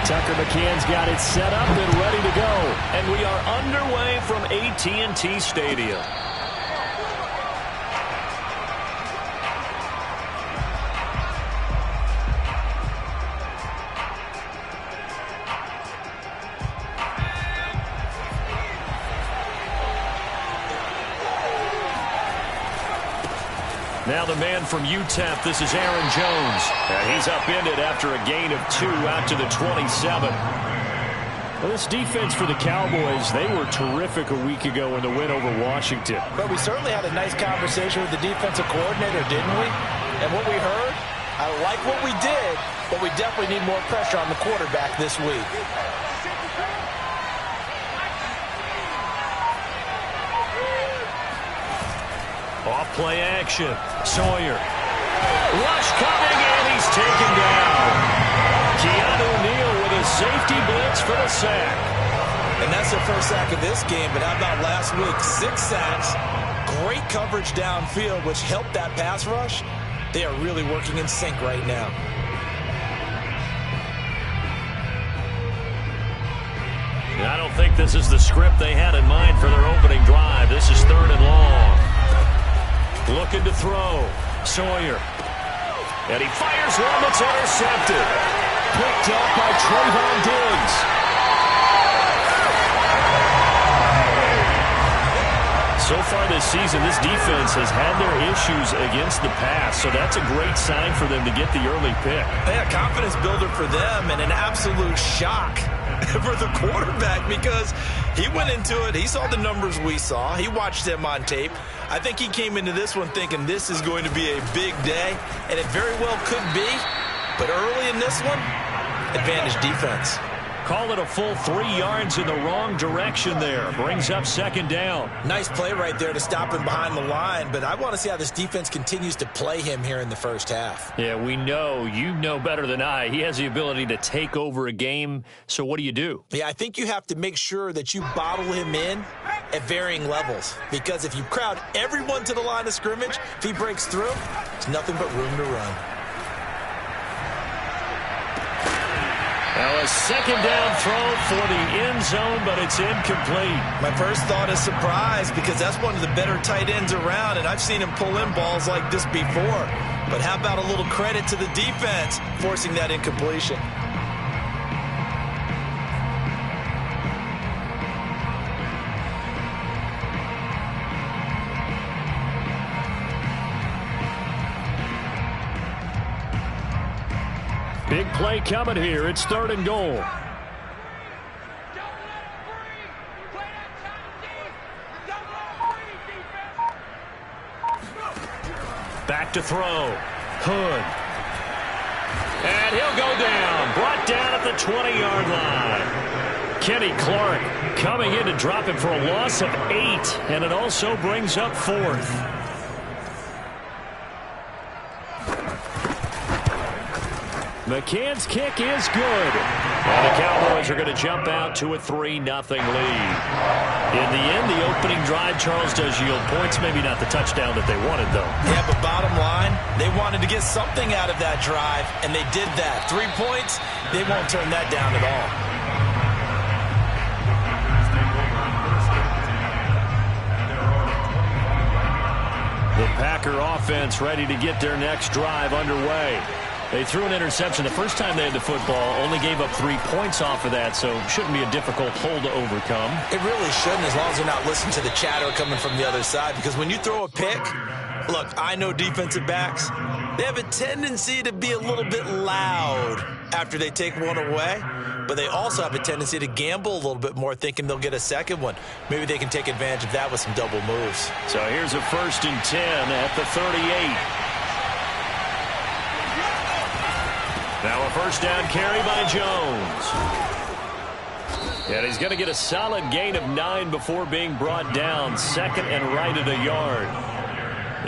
Tucker McCann's got it set up and ready to go. And we are underway from AT&T Stadium. Now the man from UTEP, this is Aaron Jones. And he's upended after a gain of 2 out to the 27. Well, this defense for the Cowboys, they were terrific a week ago in the win over Washington. But we certainly had a nice conversation with the defensive coordinator, didn't we? And what we heard, I like what we did, but we definitely need more pressure on the quarterback this week. Off play action. Sawyer. Rush coming, and he's taken down. Keanu Neal with a safety blitz for the sack. And that's their first sack of this game, but how about last week? 6 sacks, great coverage downfield, which helped that pass rush. They are really working in sync right now. I don't think this is the script they had in mind for their opening drive. This is 3rd and long. Looking to throw. Sawyer. And he fires one that's intercepted. Picked up by Trayvon Diggs. So far this season, this defense has had their issues against the pass, so that's a great sign for them to get the early pick. Yeah, confidence builder for them and an absolute shock for the quarterback because he went into it. He saw the numbers we saw. He watched them on tape. I think he came into this one thinking this is going to be a big day, and it very well could be. But early in this one, advantage defense. Call it a full 3 yards in the wrong direction there. Brings up 2nd down. Nice play right there to stop him behind the line, but I want to see how this defense continues to play him here in the first half. Yeah, we know. You know better than I. He has the ability to take over a game, so what do? Yeah, I think you have to make sure that you bottle him in at varying levels, because if you crowd everyone to the line of scrimmage, if he breaks through, there's nothing but room to run. Now a 2nd down throw for the end zone, but it's incomplete. My first thought is surprise because that's one of the better tight ends around, and I've seen him pull in balls like this before. But how about a little credit to the defense forcing that incompletion? Big play coming here. It's 3rd and goal. Back to throw. Hood. And he'll go down. Brought down at the 20-yard line. Kenny Clark coming in to drop him for a loss of 8. And it also brings up 4th. McCann's kick is good. And the Cowboys are going to jump out to a 3-0 lead. In the end, the opening drive, Charles, does yield points. Maybe not the touchdown that they wanted, though. Yeah, but bottom line, they wanted to get something out of that drive, and they did that. 3 points, they won't turn that down at all. The Packer offense ready to get their next drive underway. They threw an interception the first time they had the football, only gave up 3 points off of that, so shouldn't be a difficult hole to overcome. It really shouldn't, as long as they're not listening to the chatter coming from the other side, because when you throw a pick, look, I know defensive backs, they have a tendency to be a little bit loud after they take one away, but they also have a tendency to gamble a little bit more, thinking they'll get a second one. Maybe they can take advantage of that with some double moves. So here's a 1st and 10 at the 38. Now a 1st down carry by Jones. And he's going to get a solid gain of 9 before being brought down. 2nd and right at a yard.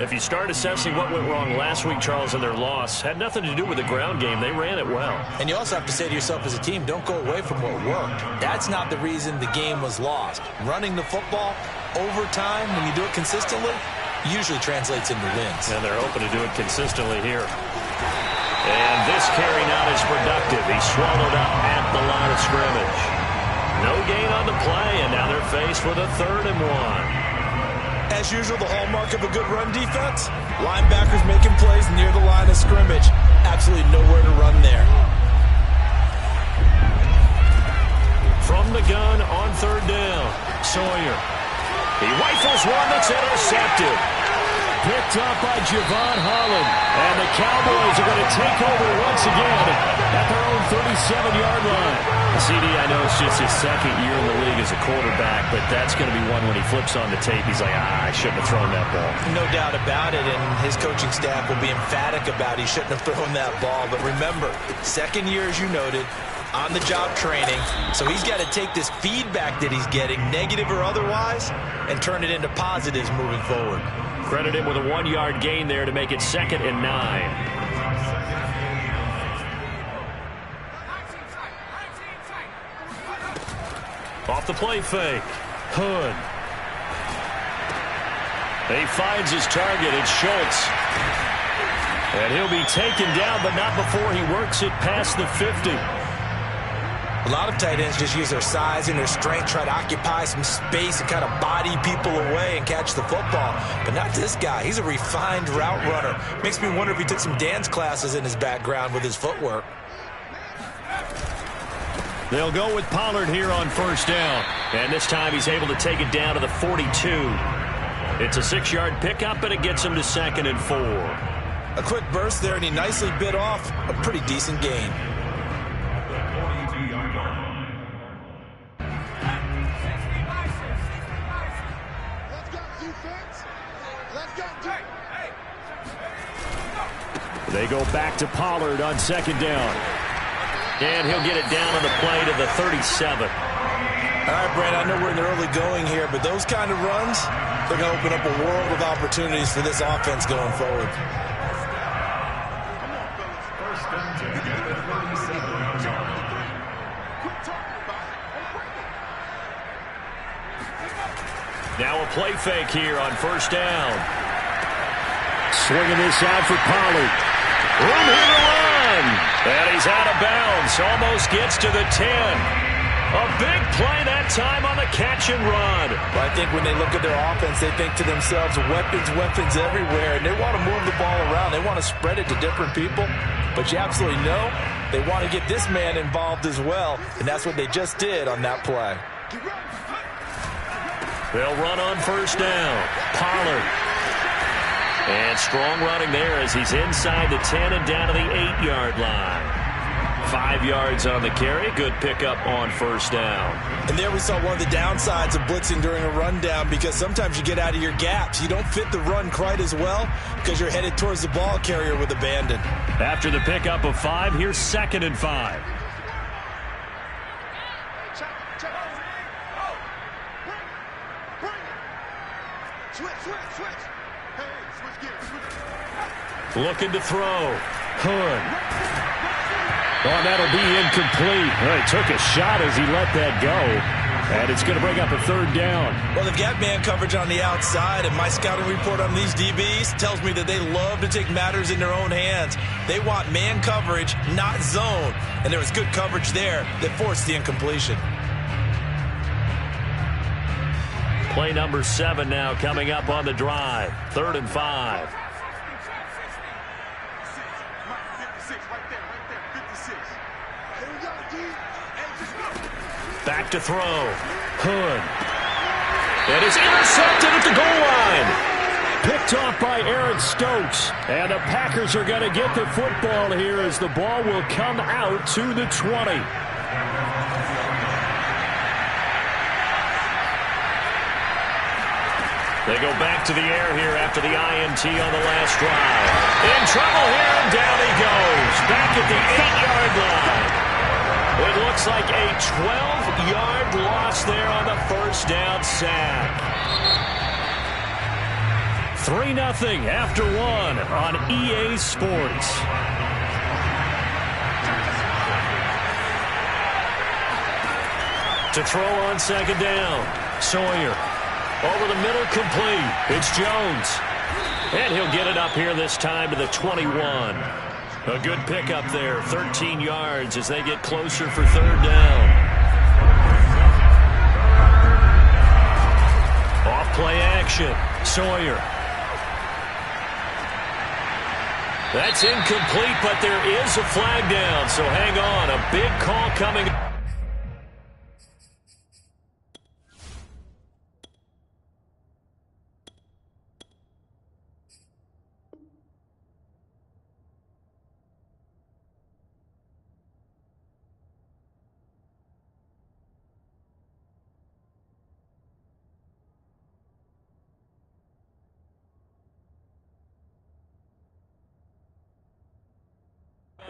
If you start assessing what went wrong last week, Charles, in their loss, had nothing to do with the ground game. They ran it well. And you also have to say to yourself as a team, don't go away from what worked. That's not the reason the game was lost. Running the football over time, when you do it consistently, usually translates into wins. And they're hoping to do it consistently here. And this This carry not as productive. He's swallowed up at the line of scrimmage. No gain on the play, and now they're faced with a 3rd and 1. As usual, the hallmark of a good run defense, linebackers making plays near the line of scrimmage. Absolutely nowhere to run there. From the gun on 3rd down, Sawyer. He rifles one that's intercepted. Picked up by Javon Holland. And the Cowboys are going to take over once again at their own 37-yard line. CD, I know it's just his 2nd year in the league as a quarterback, but that's going to be one when he flips on the tape, he's like, I shouldn't have thrown that ball. No doubt about it, and his coaching staff will be emphatic about he shouldn't have thrown that ball. But remember, 2nd year, as you noted, on-the-job training, so he's got to take this feedback that he's getting, negative or otherwise, and turn it into positives moving forward. Credit him with a 1-yard gain there to make it 2nd and 9. Off the play fake. Hood. He finds his target. It's Schultz. And he'll be taken down, but not before he works it past the 50. A lot of tight ends just use their size and their strength, try to occupy some space and kind of body people away and catch the football. But not this guy. He's a refined route runner. Makes me wonder if he took some dance classes in his background with his footwork. They'll go with Pollard here on 1st down. And this time he's able to take it down to the 42. It's a 6-yard pickup, and it gets him to 2nd and 4. A quick burst there, and he nicely bit off a pretty decent gain. They go back to Pollard on 2nd down. And he'll get it down on the play to the 37. All right, Brad, I know we're in the early going here, but those kind of runs, they're going to open up a world of opportunities for this offense going forward. Now a play fake here on 1st down. Swinging this out for Pollard. Room here to run. And he's out of bounds. Almost gets to the 10. A big play that time on the catch and run. Well, I think when they look at their offense, they think to themselves, weapons everywhere. And they want to move the ball around. They want to spread it to different people. But you absolutely know they want to get this man involved as well. And that's what they just did on that play. They'll run on 1st down. Pollard. And strong running there as he's inside the 10 and down to the 8-yard line. 5 yards on the carry. Good pickup on 1st down. And there we saw one of the downsides of blitzing during a rundown, because sometimes you get out of your gaps. You don't fit the run quite as well because you're headed towards the ball carrier with abandon. After the pickup of 5, here's 2nd and 5. Looking to throw. Hood. Oh, that'll be incomplete. Well, he took a shot as he let that go. And it's going to bring up a 3rd down. Well, they've got man coverage on the outside, and my scouting report on these DBs tells me that they love to take matters in their own hands. They want man coverage, not zone. And there was good coverage there that forced the incompletion. Play number 7 now coming up on the drive. 3rd and 5. Back to throw. Hood. It is intercepted at the goal line. Picked off by Aaron Stokes. And the Packers are going to get the football here as the ball will come out to the 20. They go back to the air here after the INT on the last drive. In trouble here, and down he goes. Back at the 8-yard line. It looks like a 12-yard loss there on the 1st down sack. 3-0 after 1 on EA Sports. To throw on 2nd down. Sawyer. Over the middle, complete. It's Jones. And he'll get it up here this time to the 21. A good pickup there, 13 yards as they get closer for third down. Off play action, Sawyer. That's incomplete, but there is a flag down, so hang on. A big call coming.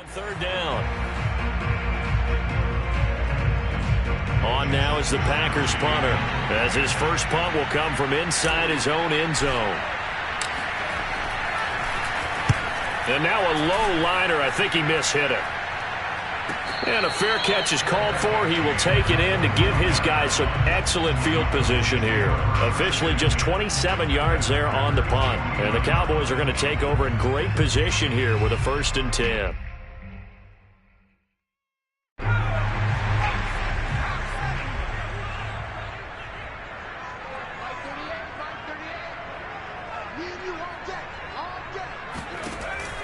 Third down. On now is the Packers punter, as his first punt will come from inside his own end zone. And now a low liner. I think he mishit it. And a fair catch is called for. He will take it in to give his guys some excellent field position here. Officially just 27 yards there on the punt. And the Cowboys are going to take over in great position here with a 1st and 10.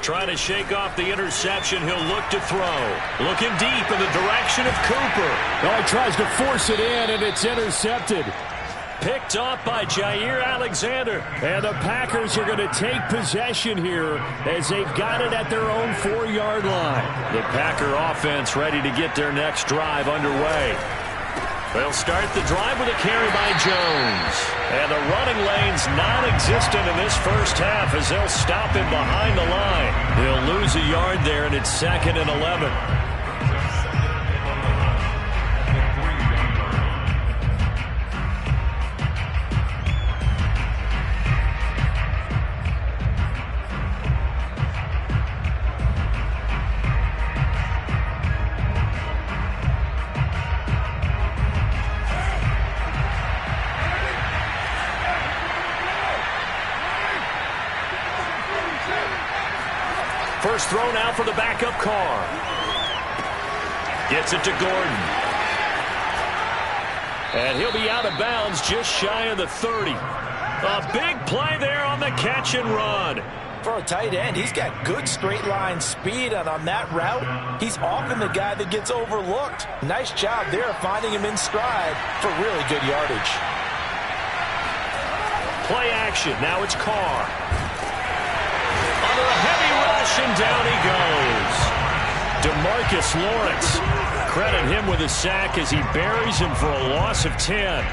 Trying to shake off the interception. He'll look to throw. Looking deep in the direction of Cooper. Oh, he tries to force it in, and it's intercepted. Picked off by Jair Alexander. And the Packers are going to take possession here as they've got it at their own 4-yard line. The Packer offense ready to get their next drive underway. They'll start the drive with a carry by Jones. And the running lane's non-existent in this first half as they'll stop him behind the line. He'll lose a yard there, and it's 2nd and 11. First throw now for the backup Carr. Gets it to Gordon. And he'll be out of bounds just shy of the 30. A big play there on the catch and run. For a tight end, he's got good straight line speed, and on that route, he's often the guy that gets overlooked. Nice job there of finding him in stride for really good yardage. Play action. Now it's Carr. Under a heavy rush, and down he goes. DeMarcus Lawrence. Credit him with a sack as he buries him for a loss of 10.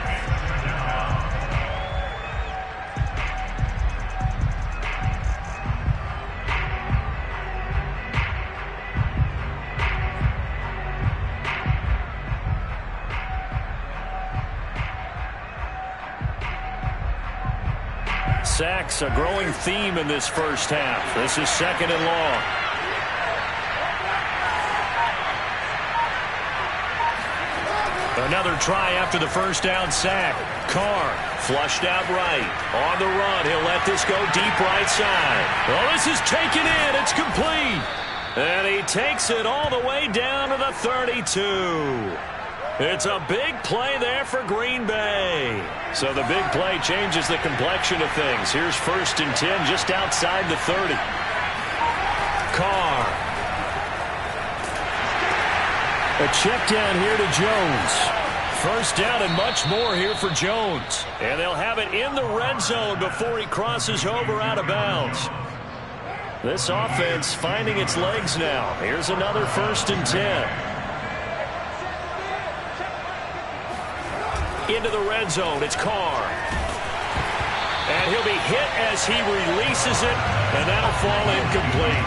Sacks, a growing theme in this first half. This is 2nd and long. Another try after the first down sack. Carr flushed out right. On the run, he'll let this go deep right side. Oh, this is taken in. It's complete. And he takes it all the way down to the 32. It's a big play there for Green Bay. So the big play changes the complexion of things. Here's 1st and 10 just outside the 30. Carr. A check down here to Jones. First down and much more here for Jones. And they'll have it in the red zone before he crosses over out of bounds. This offense finding its legs now. Here's another 1st and 10. Into the red zone, it's Carr. And he'll be hit as he releases it, and that'll fall incomplete.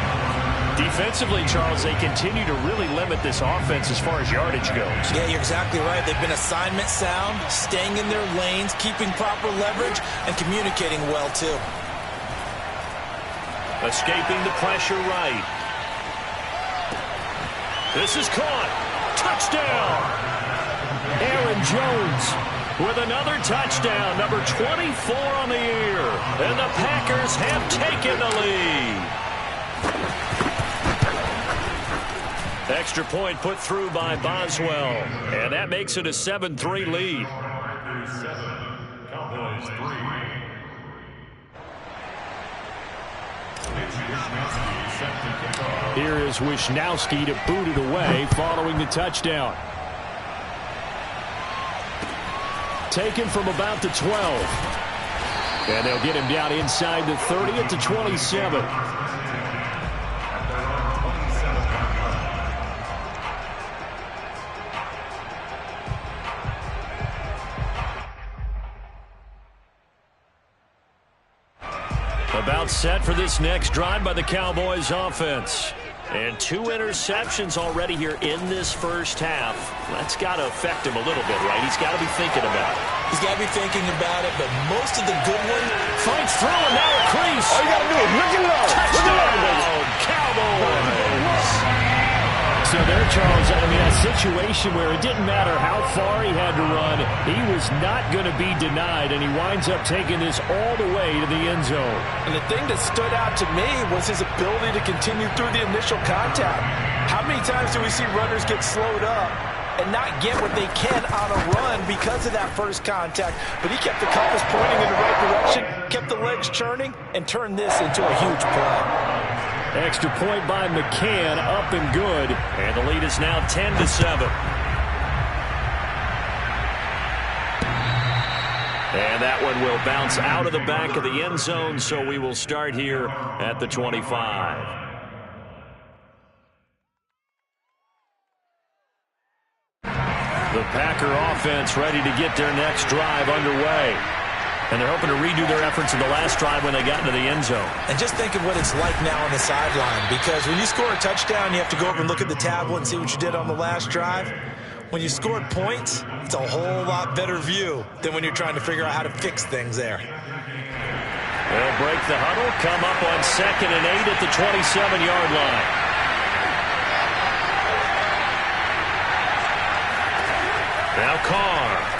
Defensively, Charles, they continue to really limit this offense as far as yardage goes. Yeah, you're exactly right. They've been assignment sound, staying in their lanes, keeping proper leverage, and communicating well, too. Escaping the pressure right. This is caught. Touchdown! Aaron Jones with another touchdown, number 24 on the year. And the Packers have taken the lead. Extra point put through by Boswell. And that makes it a 7-3 lead. Cowboys 3. Here is Wisnowski to boot it away following the touchdown. Taken from about the 12. And they'll get him down inside the 30 at the 27. About set for this next drive by the Cowboys offense. And 2 interceptions already here in this first half. That's got to affect him a little bit, right? He's got to be thinking about it. He's got to be thinking about it, but most of the good ones fights through and now a crease. All you got to do is look it up. Touchdown, Cowboys. So there, Charles, I mean, a situation where it didn't matter how far he had to run, he was not going to be denied, and he winds up taking this all the way to the end zone. And the thing that stood out to me was his ability to continue through the initial contact. How many times do we see runners get slowed up and not get what they can on a run because of that first contact? But he kept the compass pointing in the right direction, kept the legs churning, and turned this into a huge play. Extra point by McCann, up and good. And the lead is now 10-7. And that one will bounce out of the back of the end zone, so we will start here at the 25. The Packer offense ready to get their next drive underway. And they're hoping to redo their efforts in the last drive when they got into the end zone. And just think of what it's like now on the sideline, because when you score a touchdown, you have to go over and look at the tablet and see what you did on the last drive. When you scored points, it's a whole lot better view than when you're trying to figure out how to fix things there. They'll break the huddle, come up on 2nd and 8 at the 27-yard line. Now Carr.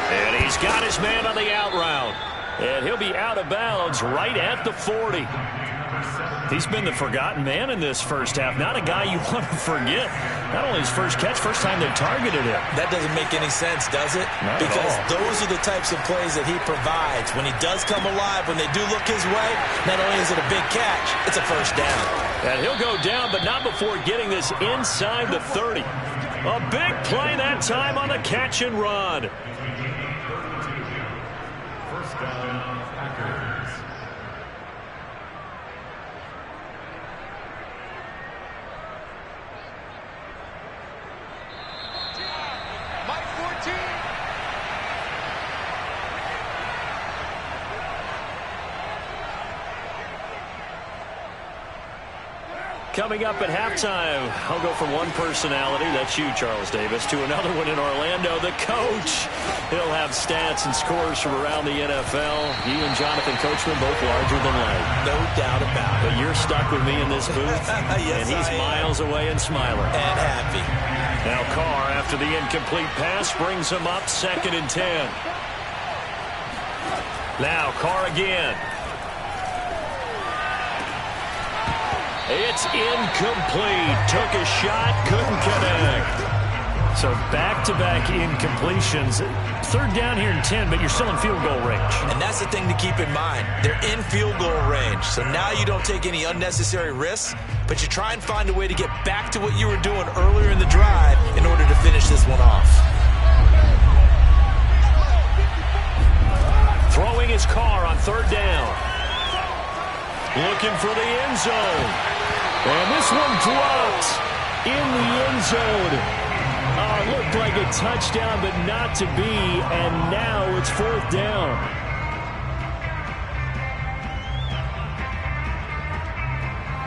And he's got his man on the out route. And he'll be out of bounds right at the 40. He's been the forgotten man in this first half. Not a guy you want to forget. Not only his first catch, first time they've targeted him. That doesn't make any sense, does it? Not because at all. Those are the types of plays that he provides. When he does come alive, when they do look his way, not only is it a big catch, it's a first down. And he'll go down, but not before getting this inside the 30. A big play that time on the catch and run. First down, Packers. Mike 14. Coming up at halftime, I'll go from one personality, that's you, Charles Davis, to another one in Orlando, the coach. He'll have stats and scores from around the NFL. You and Jonathan Coachman both larger than life. No doubt about it. But you're stuck with me in this booth, Yes, and he's miles away and smiling. And happy. Now Carr, after the incomplete pass, brings him up 2nd and 10. Now Carr again. It's incomplete. Took a shot, couldn't connect. So back-to-back incompletions. 3rd down here in 10, but you're still in field goal range. And that's the thing to keep in mind. They're in field goal range. So now you don't take any unnecessary risks, but you try and find a way to get back to what you were doing earlier in the drive in order to finish this one off. Throwing his Carr on 3rd down. Looking for the end zone. And this one dropped in the end zone. Looked like a touchdown, but not to be. And now it's 4th down.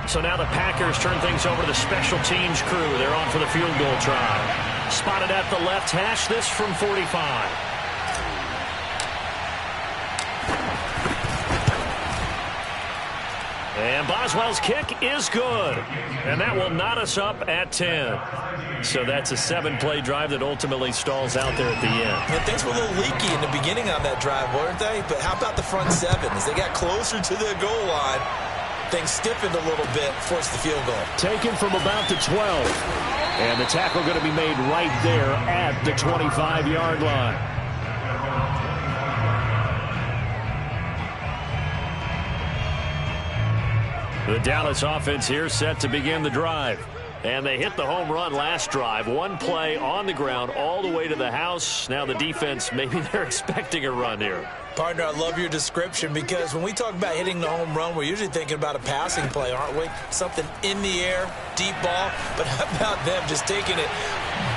So now the Packers turn things over to the special teams crew. They're on for the field goal try. Spotted at the left hash, this from 45. And Boswell's kick is good. And that will knot us up at 10. So that's a 7-play drive that ultimately stalls out there at the end. Yeah, things were a little leaky in the beginning on that drive, weren't they? But how about the front 7? As they got closer to the goal line, things stiffened a little bit, forced the field goal. Taken from about the 12. And the tackle going to be made right there at the 25-yard line. The Dallas offense here set to begin the drive. And they hit the home run last drive. One play on the ground all the way to the house. Now the defense, maybe they're expecting a run here. Partner, I love your description because when we talk about hitting the home run, we're usually thinking about a passing play, aren't we? Something in the air, deep ball. But how about them just taking it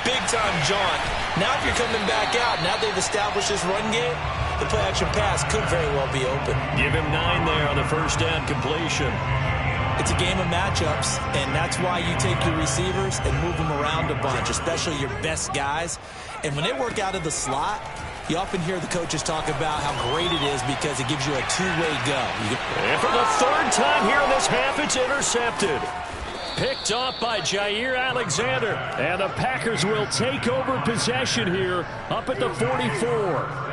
big-time jaunt? Now if you're coming back out, now they've established this run game, the play-action pass could very well be open. Give him 9 there on the first down completion. It's a game of matchups, and that's why you take your receivers and move them around a bunch, especially your best guys. And when they work out of the slot, you often hear the coaches talk about how great it is because it gives you a two-way go. And for the third time here in this half, it's intercepted. Picked off by Jair Alexander. And the Packers will take over possession here up at the 44.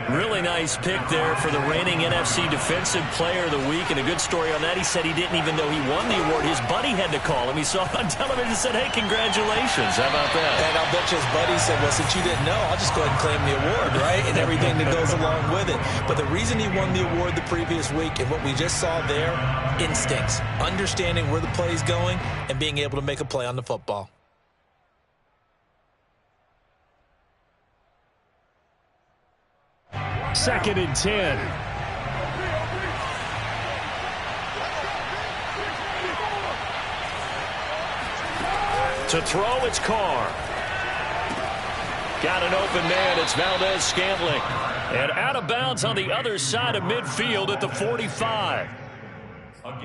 Really nice pick there for the reigning NFC Defensive Player of the Week. And a good story on that, he said he didn't even know he won the award. His buddy had to call him. He saw it on television and said, hey, congratulations. How about that? And I'll bet you his buddy said, well, since you didn't know, I'll just go ahead and claim the award, right? And everything that goes along with it. But the reason he won the award the previous week and what we just saw there, instincts, understanding where the play is going and being able to make a play on the football. Second and 10. To throw, it's Carr. Got an open man. It's Valdez-Scantling. And out of bounds on the other side of midfield at the 45.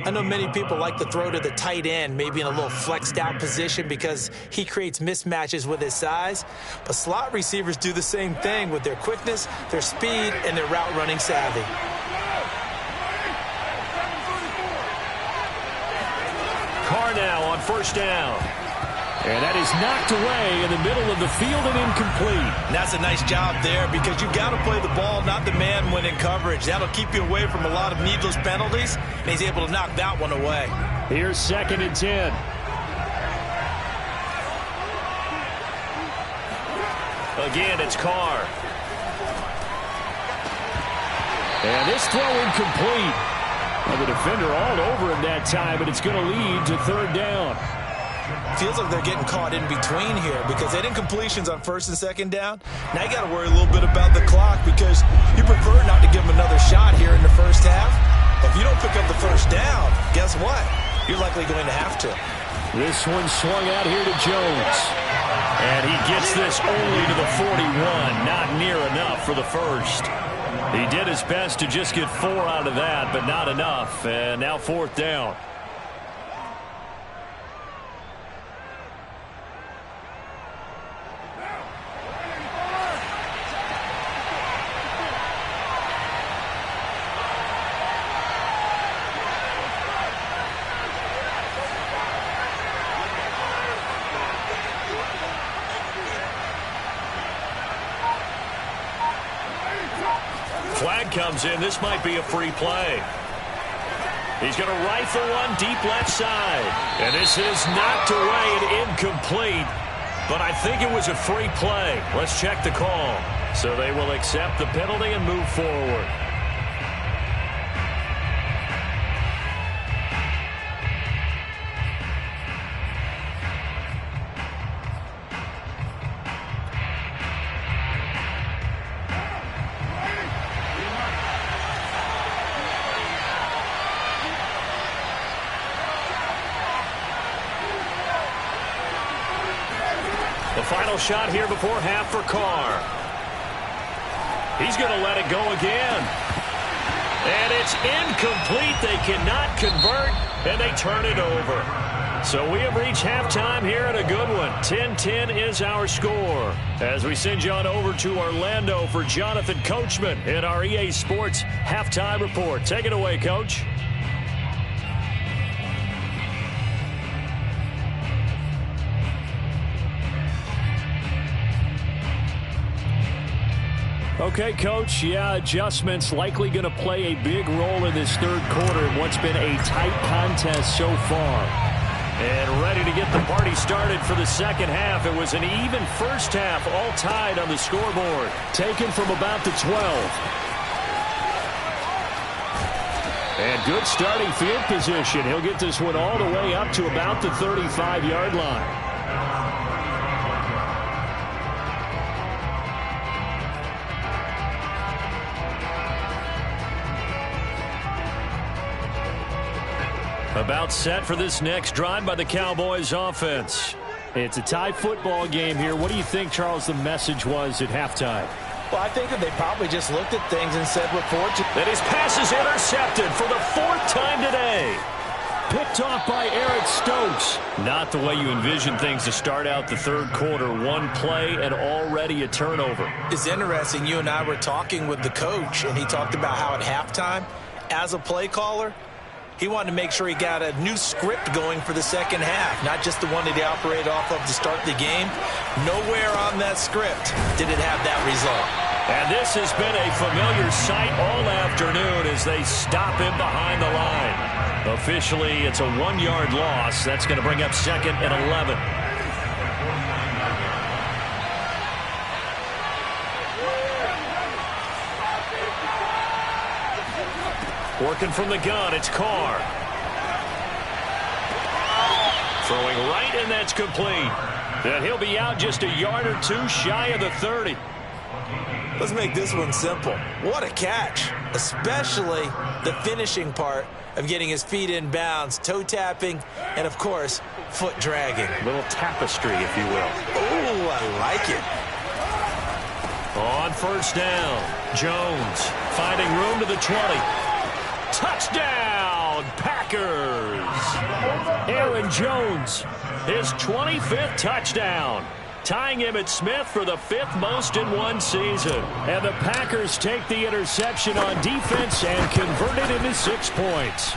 I know many people like to throw to the tight end, maybe in a little flexed out position because he creates mismatches with his size. But slot receivers do the same thing with their quickness, their speed, and their route running savvy. Carr now on first down. And that is knocked away in the middle of the field and incomplete. And that's a nice job there because you got to play the ball, not the man when in coverage. That'll keep you away from a lot of needless penalties, and he's able to knock that one away. Here's second and 10. Again, it's Carr. And this throw incomplete. Well, the defender all over him that time, but it's going to lead to third down. Feels like they're getting caught in between here because they had incompletions on first and second down. Now you got to worry a little bit about the clock because you prefer not to give them another shot here in the first half. But if you don't pick up the first down, guess what? You're likely going to have to. This one swung out here to Jones. And he gets this only to the 41. Not near enough for the first. He did his best to just get 4 out of that, but not enough. And now fourth down. Flag comes in. This might be a free play. He's going to rifle one deep left side. And this is knocked away and incomplete. But I think it was a free play. Let's check the call. So they will accept the penalty and move forward. Final shot here before half for Carr. He's going to let it go again. And it's incomplete. They cannot convert, and they turn it over. So we have reached halftime here at a good one. 10-10 is our score. As we send you on over to Orlando for Jonathan Coachman in our EA Sports Halftime Report. Take it away, Coach. Okay, Coach, yeah, adjustments likely going to play a big role in this third quarter in what's been a tight contest so far. And ready to get the party started for the second half. It was an even first half, all tied on the scoreboard. Taken from about the 12. And good starting field position. He'll get this one all the way up to about the 35-yard line. About set for this next drive by the Cowboys offense. It's a tie football game here. What do you think, Charles, the message was at halftime? Well, I think that they probably just looked at things and said, look forward to... And his pass is intercepted for the 4th time today. Picked off by Eric Stokes. Not the way you envision things to start out the third quarter. One play and already a turnover. It's interesting. You and I were talking with the coach, and he talked about how at halftime, as a play caller, he wanted to make sure he got a new script going for the second half, not just the one that he operated off of to start the game. Nowhere on that script did it have that result. And this has been a familiar sight all afternoon as they stop him behind the line. Officially, it's a 1-yard loss. That's going to bring up 2nd and 11. Working from the gun, it's Carr. Throwing right, and that's complete. And he'll be out just a yard or two shy of the 30. Let's make this one simple. What a catch, especially the finishing part of getting his feet in bounds, toe tapping, and, of course, foot dragging. A little tapestry, if you will. Oh, I like it. On first down, Jones finding room to the 20. Touchdown, Packers! Aaron Jones, his 25th touchdown, tying Emmitt Smith for the 5th most in one season. And the Packers take the interception on defense and convert it into 6 points.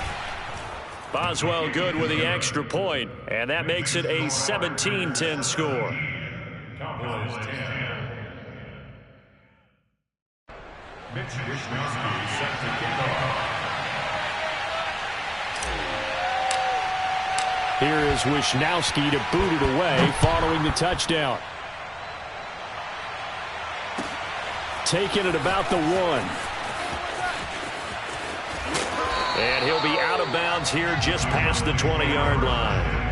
Boswell good with the extra point, and that makes it a 17-10 score. Cowboys 10. Mitch Wishnowsky set to kick off. Here is Wishnowsky to boot it away following the touchdown. Taken at about the 1. And he'll be out of bounds here just past the 20-yard line.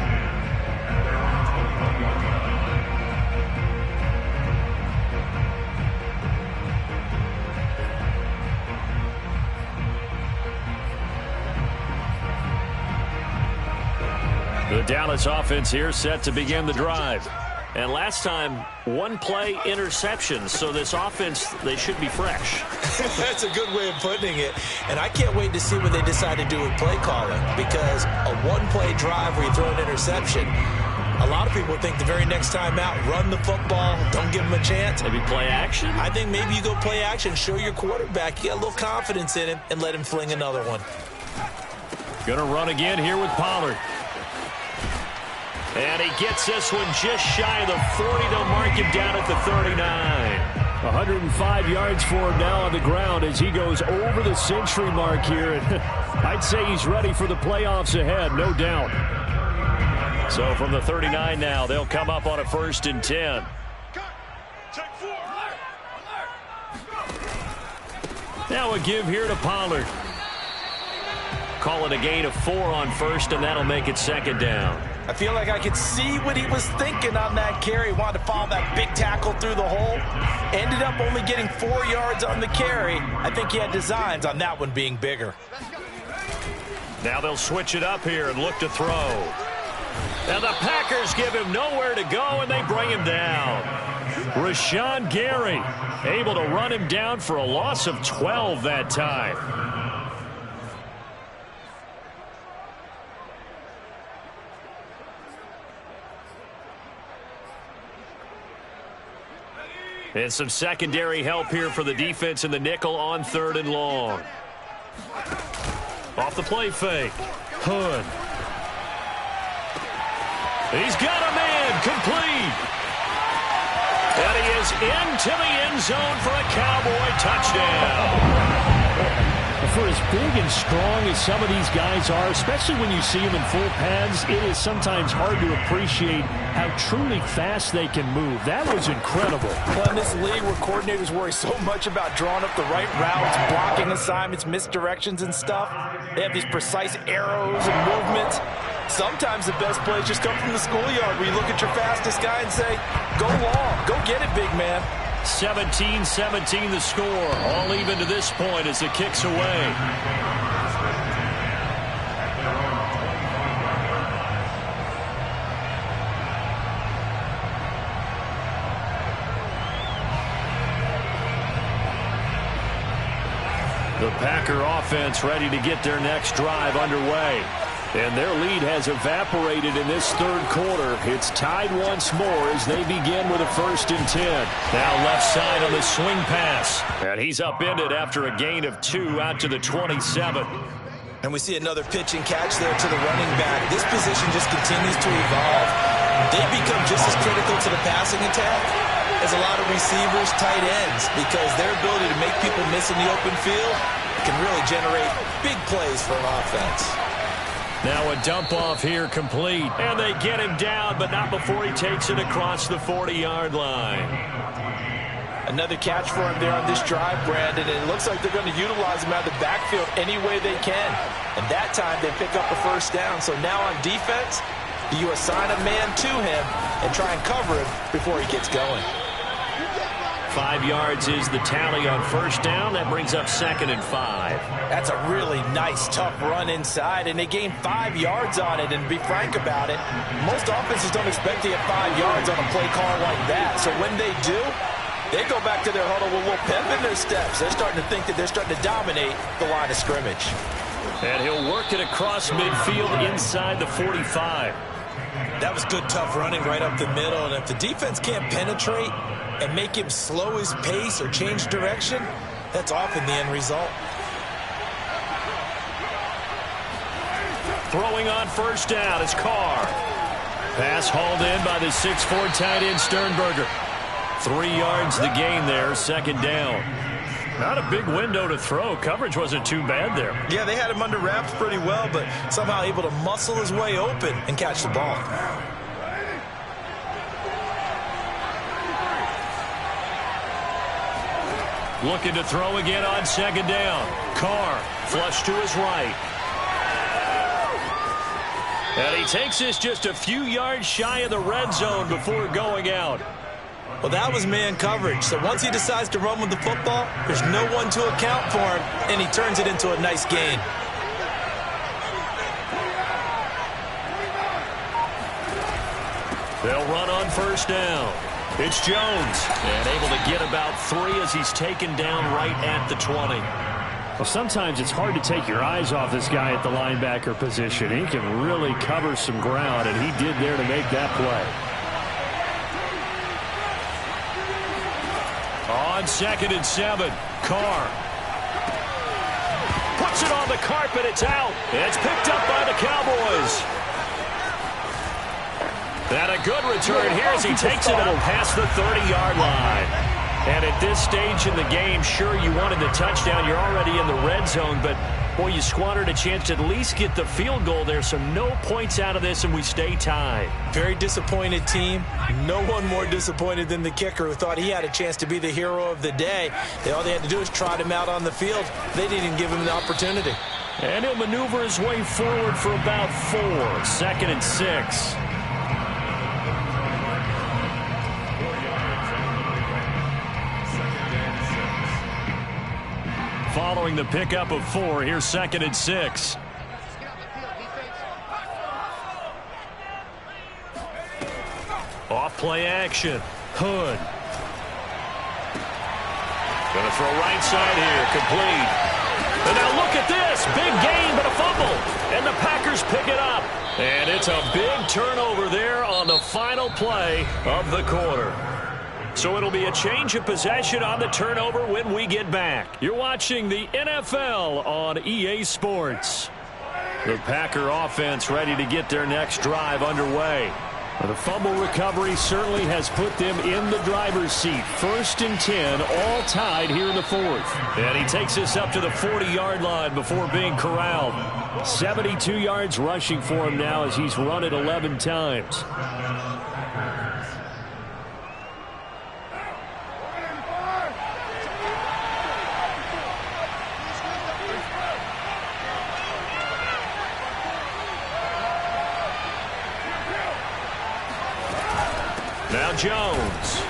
The Dallas offense here set to begin the drive. And last time, 1 play interception. So this offense, they should be fresh. That's a good way of putting it. And I can't wait to see what they decide to do with play calling, because a 1-play drive where you throw an interception, a lot of people think the very next time out, run the football, don't give them a chance. Maybe play action? I think maybe you go play action, show your quarterback you got a little confidence in him, and let him fling another one. Going to run again here with Pollard. And he gets this one just shy of the 40. They'll mark him down at the 39. 105 yards for him now on the ground as he goes over the century mark here. And I'd say he's ready for the playoffs ahead, no doubt. So from the 39 now, they'll come up on a 1st and 10. Now a give here to Pollard. Call it a gain of 4 on 1st, and that'll make it 2nd down. I feel like I could see what he was thinking on that carry. Wanted to follow that big tackle through the hole. Ended up only getting 4 yards on the carry. I think he had designs on that one being bigger. Now they'll switch it up here and look to throw. And the Packers give him nowhere to go, and they bring him down. Rashawn Gary able to run him down for a loss of 12 that time. And some secondary help here for the defense in the nickel on 3rd and long. Off the play fake. Hood. He's got a man complete. And he is into the end zone for a Cowboy touchdown. For as big and strong as some of these guys are, especially when you see them in full pads, it is sometimes hard to appreciate how truly fast they can move. That was incredible. Well, in this league where coordinators worry so much about drawing up the right routes, blocking assignments, misdirections and stuff, they have these precise arrows and movements. Sometimes the best plays just come from the schoolyard where you look at your fastest guy and say, go long, go get it, big man. 17-17 the score. All even to this point as the kick's away. The Packer offense ready to get their next drive underway. And their lead has evaporated in this third quarter. It's tied once more as they begin with a 1st and 10. Now left side on the swing pass. And he's upended after a gain of 2 out to the 27. And we see another pitch and catch there to the running back. This position just continues to evolve. They become just as critical to the passing attack as a lot of receivers, tight ends, because their ability to make people miss in the open field can really generate big plays for an offense. Now a dump off here complete. And they get him down, but not before he takes it across the 40-yard line. Another catch for him there on this drive, Brandon. And it looks like they're going to utilize him out of the backfield any way they can. And that time they pick up a 1st down. So now on defense, do you assign a man to him and try and cover him before he gets going? 5 yards is the tally on 1st down. That brings up 2nd and 5. That's a really nice, tough run inside, and they gain 5 yards on it. And to be frank about it, most offenses don't expect to get 5 yards on a play call like that. So when they do, they go back to their huddle with a little pep in their steps. They're starting to think that they're starting to dominate the line of scrimmage. And he'll work it across midfield inside the 45. That was good, tough running right up the middle. And if the defense can't penetrate and make him slow his pace or change direction, that's often the end result. Throwing on 1st down is Carr. Pass hauled in by the 6'4" tight end Sternberger. 3 yards the gain there, 2nd down. Not a big window to throw. Coverage wasn't too bad there. Yeah, they had him under wraps pretty well, but somehow able to muscle his way open and catch the ball. Looking to throw again on 2nd down. Carr, flush to his right. And he takes this just a few yards shy of the red zone before going out. Well, that was man coverage. So once he decides to run with the football, there's no one to account for him, and he turns it into a nice gain. They'll run on 1st down. It's Jones, and able to get about 3 as he's taken down right at the 20. Well, sometimes it's hard to take your eyes off this guy at the linebacker position. He can really cover some ground, and he did there to make that play. On 2nd and 7, Carr. Puts it on the carpet, it's out. It's picked up by the Cowboys. And a good return here as he takes it up past the 30-yard line. And at this stage in the game, sure, you wanted the touchdown. You're already in the red zone, but, boy, you squandered a chance to at least get the field goal there, so no points out of this, and we stay tied. Very disappointed team. No one more disappointed than the kicker who thought he had a chance to be the hero of the day. All they had to do was trot him out on the field. They didn't even give him the opportunity. And he'll maneuver his way forward for about 4. 2nd and 6. Following the pickup of 4, here's 2nd and 6. Off play action. Hood. Gonna throw right side here, complete. And now look at this, big gain but a fumble. And the Packers pick it up. And it's a big turnover there on the final play of the quarter. So it'll be a change of possession on the turnover when we get back. You're watching the NFL on EA Sports. The Packer offense ready to get their next drive underway. Well, the fumble recovery certainly has put them in the driver's seat. 1st and 10, all tied here in the 4th. And he takes this up to the 40-yard line before being corralled. 72 yards rushing for him now as he's run it 11 times. Now Jones.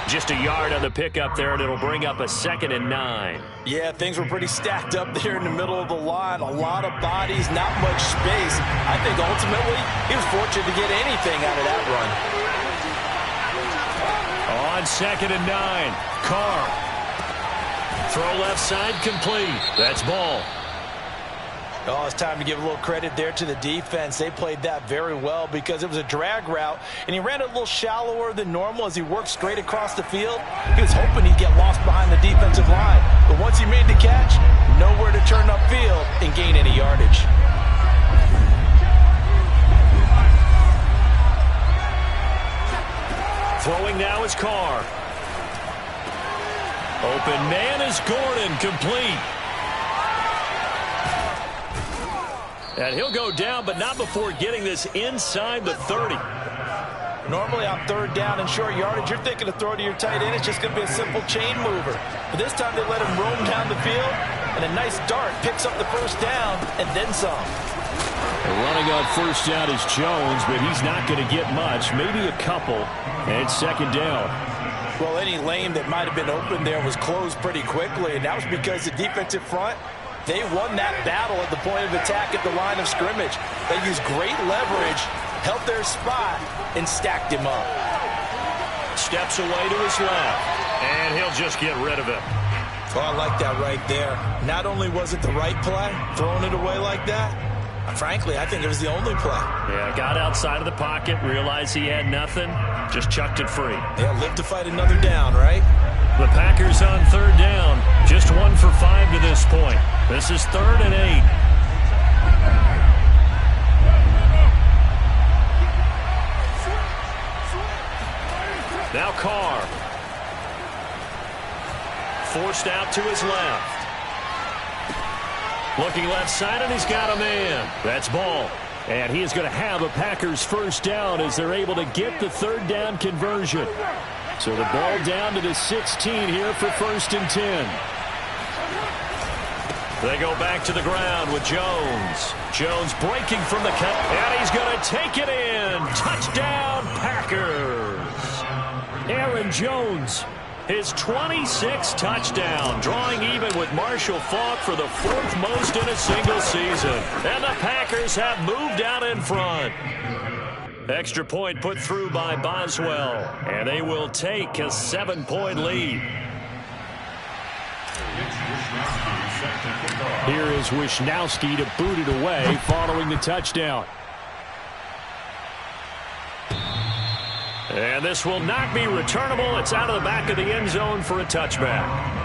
Just a yard on the pickup there, and it'll bring up a 2nd and 9. Yeah, things were pretty stacked up there in the middle of the line. A lot of bodies, not much space. I think ultimately he was fortunate to get anything out of that run. On 2nd and 9, Carr. Throw left side complete. That's ball. Oh, it's time to give a little credit there to the defense. They played that very well because it was a drag route, and he ran it a little shallower than normal as he worked straight across the field. He was hoping he'd get lost behind the defensive line, but once he made the catch, nowhere to turn upfield and gain any yardage. Throwing now is Carr. Open man is Gordon, complete. And he'll go down, but not before getting this inside the 30. Normally on 3rd down and short yardage, you're thinking to throw to your tight end. It's just going to be a simple chain mover. But this time they let him roam down the field, and a nice dart picks up the 1st down and then some. Running on 1st down is Jones, but he's not going to get much, maybe a couple, and 2nd down. Well, any lane that might have been open there was closed pretty quickly, and that was because the defensive front, they won that battle at the point of attack at the line of scrimmage. They used great leverage, held their spot, and stacked him up. Steps away to his left, and he'll just get rid of it. Oh, I like that right there. Not only was it the right play, throwing it away like that, frankly, I think it was the only play. Yeah, got outside of the pocket, realized he had nothing, just chucked it free. Yeah, live to fight another down, right? The Packers on 3rd down, just 1 for 5 to this point. This is 3rd and 8. Now Carr. Forced out to his left. Looking left side, and he's got a man. That's ball. And he is going to have a Packers 1st down as they're able to get the 3rd down conversion. So the ball down to the 16 here for 1st and 10. They go back to the ground with Jones. Jones breaking from the cut, and he's going to take it in. Touchdown, Packers. Aaron Jones, his 26th touchdown, drawing even with Marshall Faulk for the 4th most in a single season. And the Packers have moved out in front. Extra point put through by Boswell, and they will take a 7-point lead. Here is Wishnowski to boot it away following the touchdown. And this will not be returnable. It's out of the back of the end zone for a touchback.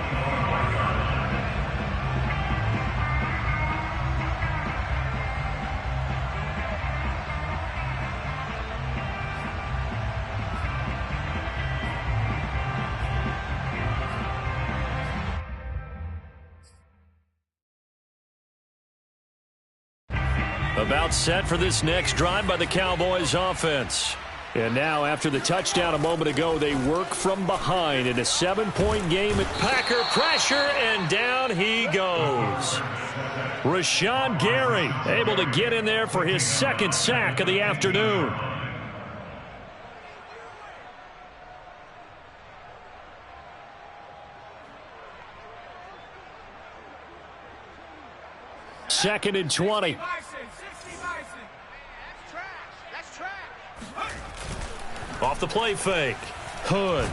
About set for this next drive by the Cowboys offense. And now, after the touchdown a moment ago, they work from behind in a 7-point game. Packer pressure, and down he goes. Rashawn Gary able to get in there for his 2nd sack of the afternoon. Second and 20. Off the play fake. Hood.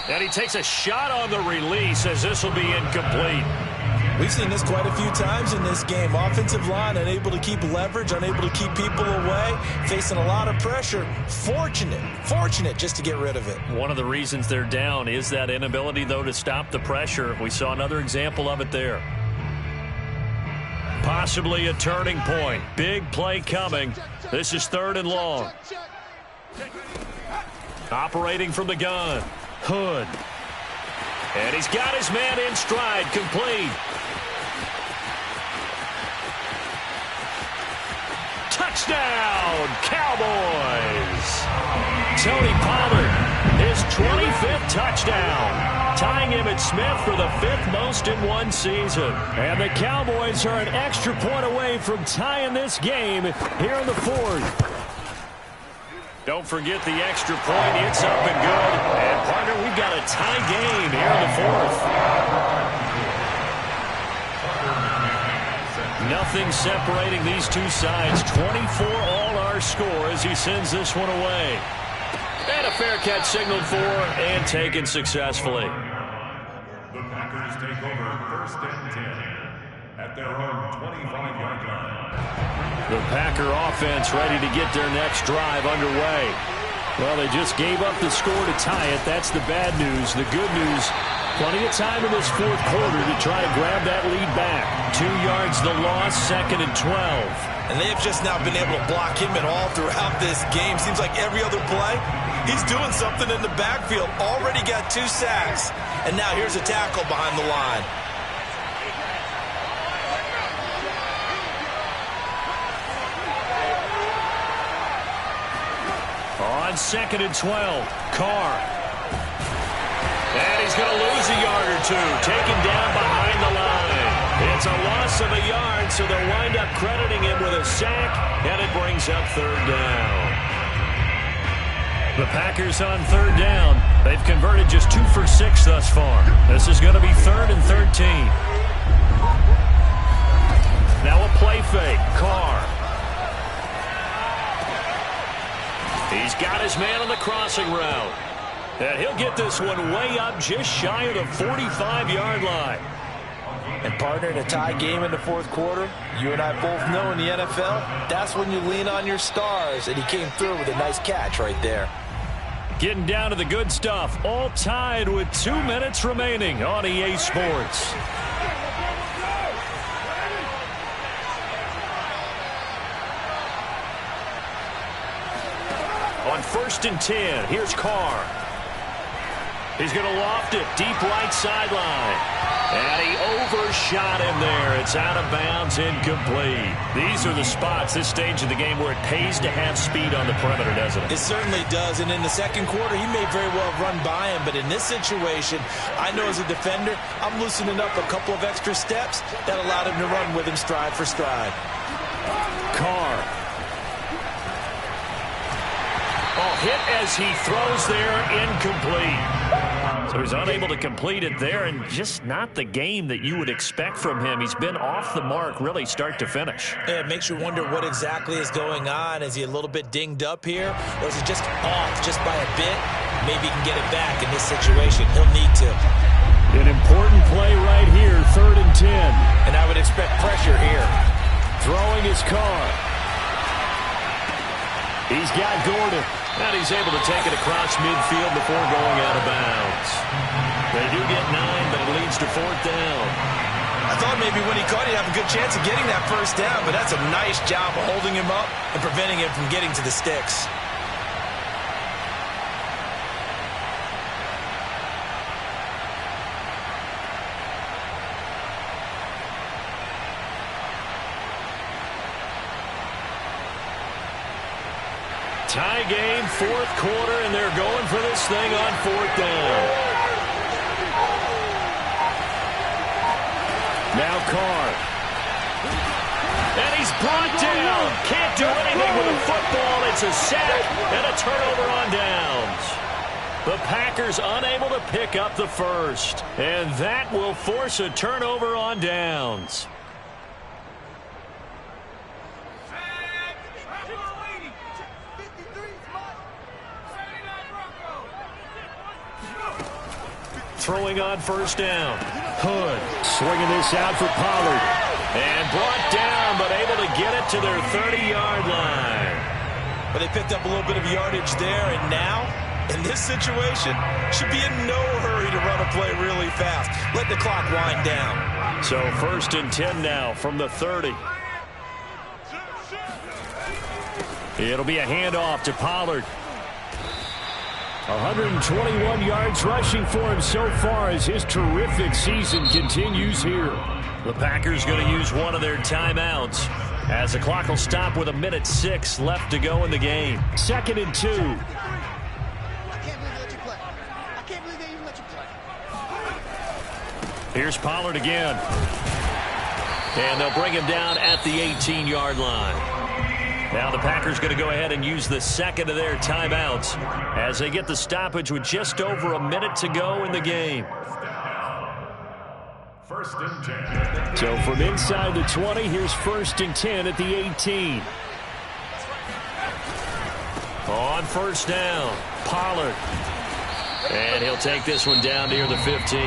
And he takes a shot on the release as this will be incomplete. We've seen this quite a few times in this game. Offensive line unable to keep leverage, unable to keep people away, facing a lot of pressure. Fortunate just to get rid of it. One of the reasons they're down is that inability, though, to stop the pressure. We saw another example of it there. Possibly a turning point. Big play coming. This is 3rd and long. Operating from the gun. Hood. And he's got his man in stride, complete. Touchdown, Cowboys! Tony Pollard, his 25th touchdown, tying him at Smith for the 5th most in one season. And the Cowboys are an extra point away from tying this game here in the 4th. Don't forget the extra point. It's up and good. And, partner, we've got a tie game here in the 4th. Nothing separating these two sides. 24 all our score as he sends this one away. And a fair catch signaled for and taken successfully. The Packers take over 1st and 10 at their own 25-yard line. The Packer offense ready to get their next drive underway. Well, they just gave up the score to tie it. That's the bad news. The good news, plenty of time in this 4th quarter to try to grab that lead back. 2 yards the loss, 2nd and 12. And they have just now been able to block him at all throughout this game. Seems like every other play, he's doing something in the backfield. Already got 2 sacks. And now here's a tackle behind the line. On 2nd and 12, Carr. And he's going to lose a yard or 2, taken down behind the line. It's a loss of a yard, so they'll wind up crediting him with a sack, and it brings up 3rd down. The Packers on 3rd down. They've converted just 2 for 6 thus far. This is going to be 3rd and 13. Now a play fake. Carr. He's got his man on the crossing route. And he'll get this one way up just shy of the 45-yard line. And, partner, in a tie game in the 4th quarter, you and I both know in the NFL, that's when you lean on your stars. And he came through with a nice catch right there. Getting down to the good stuff. All tied with 2 minutes remaining on EA Sports. On 1st and 10, here's Carr. He's going to loft it deep right sideline. And he overshot him there. It's out of bounds, incomplete. These are the spots, this stage of the game, where it pays to have speed on the perimeter, doesn't it? It certainly does. And in the 2nd quarter, he may very well run by him. But in this situation, I know as a defender, I'm loosening up a couple of extra steps that allowed him to run with him stride for stride. Carr. Oh, hit as he throws there, incomplete. So he's unable to complete it there, and just not the game that you would expect from him. He's been off the mark really start to finish. Yeah, it makes you wonder what exactly is going on. Is he a little bit dinged up here, or is he just off just by a bit? Maybe he can get it back in this situation. He'll need to. An important play right here, 3rd and 10. And I would expect pressure here. Throwing his Carr. He's got Gordon. And he's able to take it across midfield before going out of bounds. They do get 9, but it leads to 4th down. I thought maybe when he caught it, he'd have a good chance of getting that 1st down, but that's a nice job of holding him up and preventing him from getting to the sticks. Tie game, 4th quarter, and they're going for this thing on 4th down. Now Carr. And he's brought down. Can't do anything with a football. It's a sack and a turnover on downs. The Packers unable to pick up the 1st. And that will force a turnover on downs. Throwing on 1st down. Hood swinging this out for Pollard. And brought down, but able to get it to their 30-yard line. But they picked up a little bit of yardage there, and now, in this situation, should be in no hurry to run a play really fast. Let the clock wind down. So 1st and 10 now from the 30. It'll be a handoff to Pollard. 121 yards rushing for him so far as his terrific season continues here. The Packers going to use one of their timeouts as the clock will stop with 1:06 left to go in the game. 2nd and 2. I can't believe they let you play. I can't believe they even let you play. Here's Pollard again. And they'll bring him down at the 18-yard line. Now the Packers going to go ahead and use the second of their timeouts as they get the stoppage with just over a minute to go in the game. 1st and 10. So from inside the 20, here's 1st and 10 at the 18. On 1st down, Pollard. And he'll take this one down near the 15.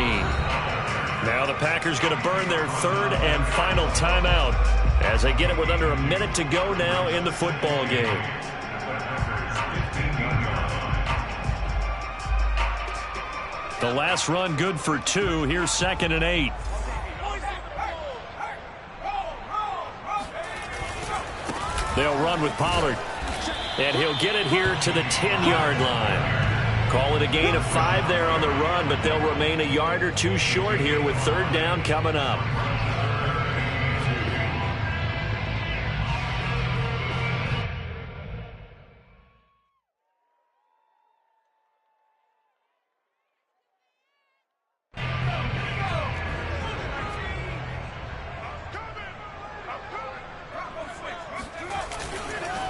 Now the Packers going to burn their 3rd and final timeout as they get it with under a minute to go now in the football game. The last run good for 2. Here's 2nd and 8. They'll run with Pollard. And he'll get it here to the 10-yard line. Call it a gain of 5 there on the run, but they'll remain a yard or 2 short here with 3rd down coming up.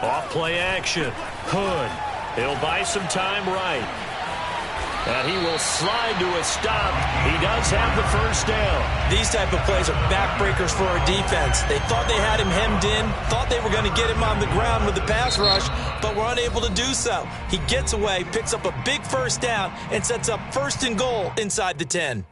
Off-play action. Hood. He'll buy some time right. And he will slide to a stop. He does have the 1st down. These type of plays are backbreakers for our defense. They thought they had him hemmed in, thought they were going to get him on the ground with the pass rush, but were unable to do so. He gets away, picks up a big 1st down, and sets up 1st and goal inside the 10.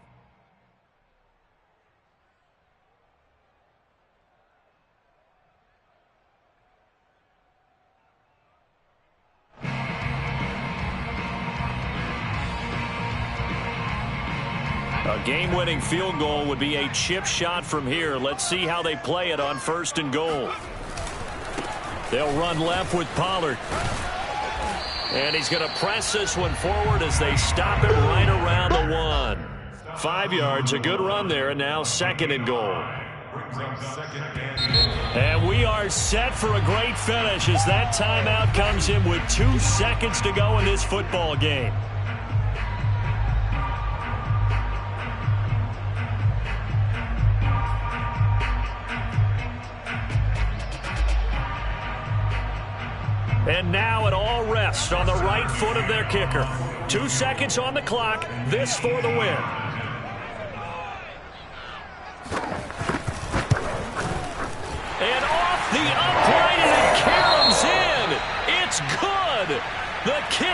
A game-winning field goal would be a chip shot from here. Let's see how they play it on 1st and goal. They'll run left with Pollard. And he's going to press this one forward as they stop him right around the 1. 5 yards, a good run there, and now 2nd and goal. And we are set for a great finish as that timeout comes in with 2 seconds to go in this football game. And now it all rests on the right foot of their kicker. 2 seconds on the clock. This for the win. And off the upright, and it caroms in. It's good. The kick.